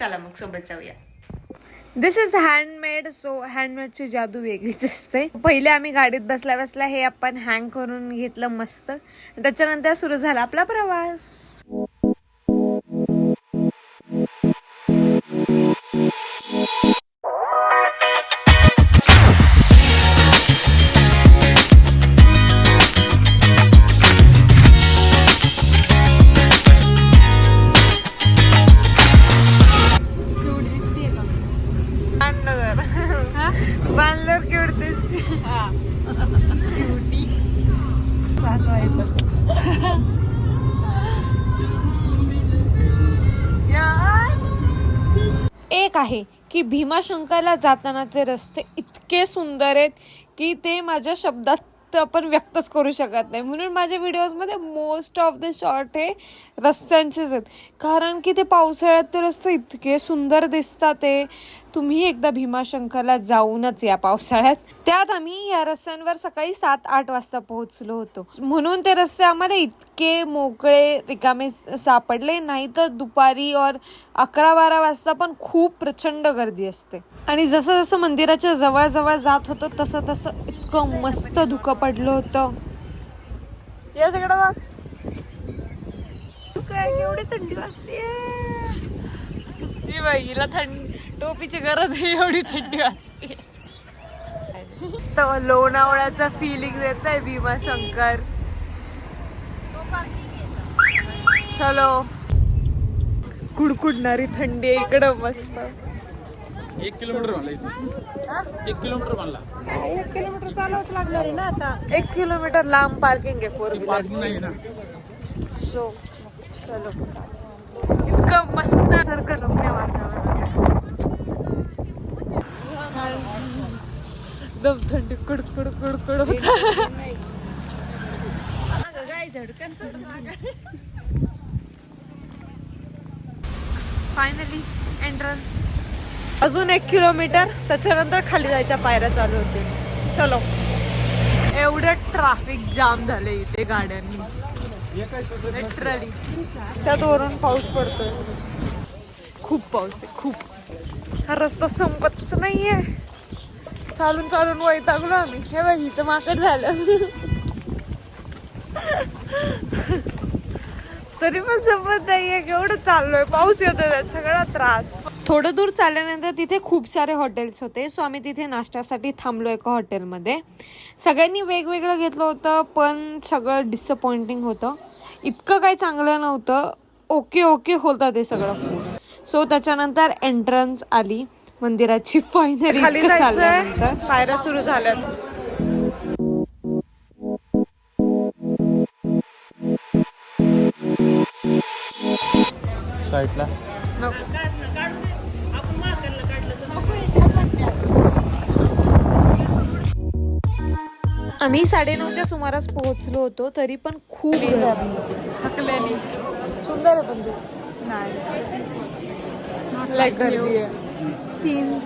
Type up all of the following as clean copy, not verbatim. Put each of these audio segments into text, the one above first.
चला मग सोबत जाऊया. दिस इज हँडमेड. सो हँडमेडची जादू वेगळीच असते. पहिले आम्ही गाडीत बसल्या बसल्या हे आपण हँग करून घेतलं मस्त. त्याच्यानंतर सुरू झाला आपला प्रवास. बांधल्यावर केवढतेस एक आहे की भीमाशंकरला जातानाचे रस्ते इतके सुंदर आहेत की ते माझ्या शब्दात आपण व्यक्तच करू शकत नाही. म्हणून माझ्या व्हिडिओजमध्ये मोस्ट ऑफ द शॉर्ट हे रस्त्यांचेच आहेत. कारण की ते पावसाळ्यात ते रस्ते इतके सुंदर दिसतात. ते तुम्ही एकदा भीमाशंकरला जाऊनच या पावसाळ्यात. त्यात आम्ही या रस्त्यांवर सकाळी 7-8 वाजता पोहोचलो होतो. म्हणून ते रस्ते आम्हाला इतके मोकळे रिकामे सापडले. नाही तर दुपारी और 11-12 वाजता पण खूप प्रचंड गर्दी असते. आणि जसं जसं मंदिराच्या जवळ जवळ जात होतो तसं तसं इतकं मस्त धुकं पडलं होतं. या सगळं बघ एवढी थंडी वाजते. हिला टोपीची गरज आहे, एवढी थंडी वाजते. लोणावळ्याचा फिलिंग देत आहे भीमाशंकर. चलो. कुडकुडणारी थंडी इकडं मस्त. 1 किलोमीटर म्हणला. 1 किलोमीटर म्हणला. 1 किलोमीटर चालवच लागणार आहे ना आता. 1 किलोमीटर लांब पार्किंग आहे 4 पार्किंग नाही ना. सो चलो. इतकं मस्त सारखं रम्य वातावरण. एकदम थंडी कुडकुड कुडकुड. Finally entrance. अजून 1 किलोमीटर, त्याच्यानंतर खाली जायच्या पायऱ्या चालू होतील. चलो. एवढं ट्रॅफिक जाम झाले इथे गाड्यांनी लिटरली. त्यात वरून पाऊस पडतोय. खूप पाऊस आहे खूप. हा रस्ता संपतच नाहीये. चालून चालून वैतागलो आम्ही. हे बघ हिचं माकड झालं. तरी पण संपत नाहीये. केवढं चाललोय. पाऊस येतोय त्यात सगळा त्रास. थोडं दूर चालल्यानंतर तिथे खूप सारे हॉटेल्स होते. सो आम्ही तिथे नाश्त्यासाठी थांबलो एका हॉटेलमध्ये. सगळ्यांनी वेगवेगळं घेतलं होतं पण सगळं डिसअपॉइंटिंग होतं. इतकं काही चांगलं नव्हतं. ओके ओके होतं ते सगळं फूड. सो त्याच्यानंतर एंट्रन्स आली मंदिराची. फायनली खाली चालल्यानंतर पायऱ्या सुरू झाल्यात. साईडला आम्ही 9:30च्या सुमारास पोहोचलो होतो. तरी पण खूप थकलेली. सुंदर आहे पण लाईक गर्दी आहे. 3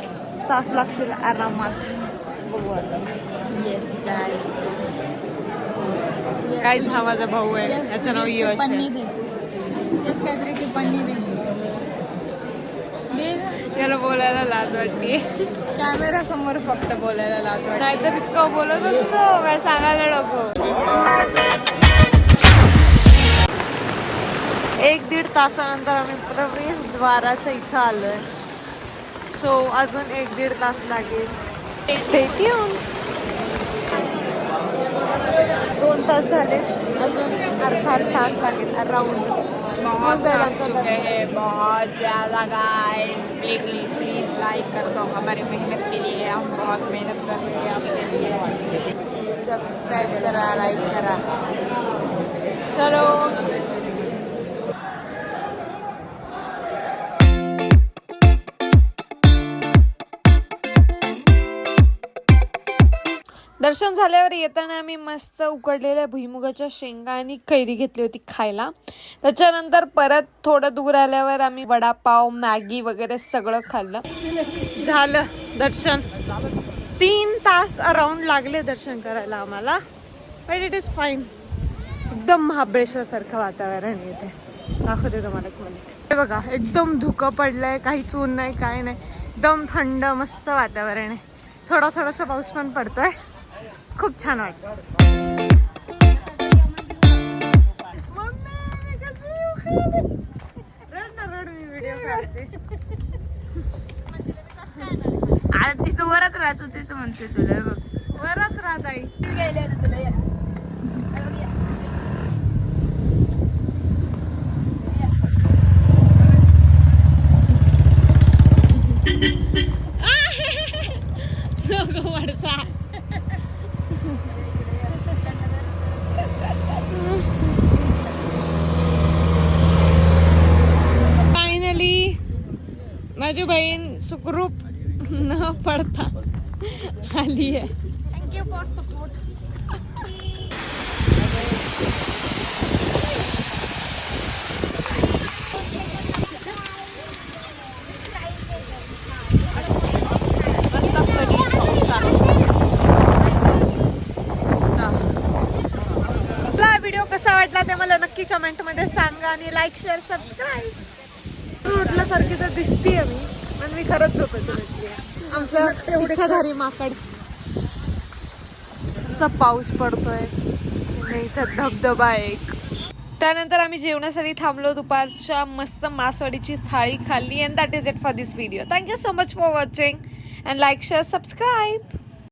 तास लागतील आरामात. बघू आता. काहीच हा माझा भाऊ आहे. याचं नाव यश आहे. याला बोलायला लाज वाटते. कॅमेरा समोर फक्त बोलायला लाज वाटते. नाहीतर इतकं बोलत असतो काय सांगायला नको. 1-1.5 तासानंतर आम्ही प्रवेशद्वाराच्या इथं आलोय. सो अजून 1-1.5 तास लागेल. Stay tune. 2 तास झाले. अजून अर्धा तास लागेल अराउंड. बहुत ज़्यादा गाइस. प्लीज लाइक कर दो हमारी मेहनत के लिए. हम बहुत मेहनत कर रहे हैं आपके लिए. सब्सक्राइब करा, लाइक करा. चलो. दर्शन झाल्यावर येताना आम्ही मस्त उकडलेल्या भुईमुगाच्या शेंगा आणि कैरी घेतली होती खायला. त्याच्यानंतर परत थोडं दूर आल्यावर आम्ही वडापाव, मॅगी वगैरे सगळं खाल्लं. झालं दर्शन. 3 तास अराउंड लागले दर्शन करायला आम्हाला. But it is fine. एकदम महाबळेश्वर सारखं वातावरण इथे. दाखवते तुम्हाला. हे बघा एकदम धुकं पडलंय, काहीच ऊन नाही, काय नाही, एकदम थंड मस्त वातावरण आहे. थोडासा पाऊस पण पडतोय, खूप छान वाटतं. तिथं वरच राहत होते तर म्हणते तुला बघ. वरच राहत आई. नको वरचा. फायनली माझी बहीण सुखरूप न पडता आली आहे. Thank you for support. मस्त कधीच पाऊस आला. आपला व्हिडिओ कसा वाटला ते मला नक्की कमेंट मध्ये सांगा आणि लाईक शेअर सबस्क्राईब. उठल्यासारखी तर दिसतीये मी, पण मी खरंच झोपेत बसलीये. आमचं इच्छाधारी माकड. मस्त पाऊस पडतोय, इथं धबधबा आहे एक. त्यानंतर आम्ही जेवणासाठी थांबलो. दुपारच्या मस्त मासवडीची थाळी खाल्ली. And that is it for this video. Thank you so much for watching and like share subscribe.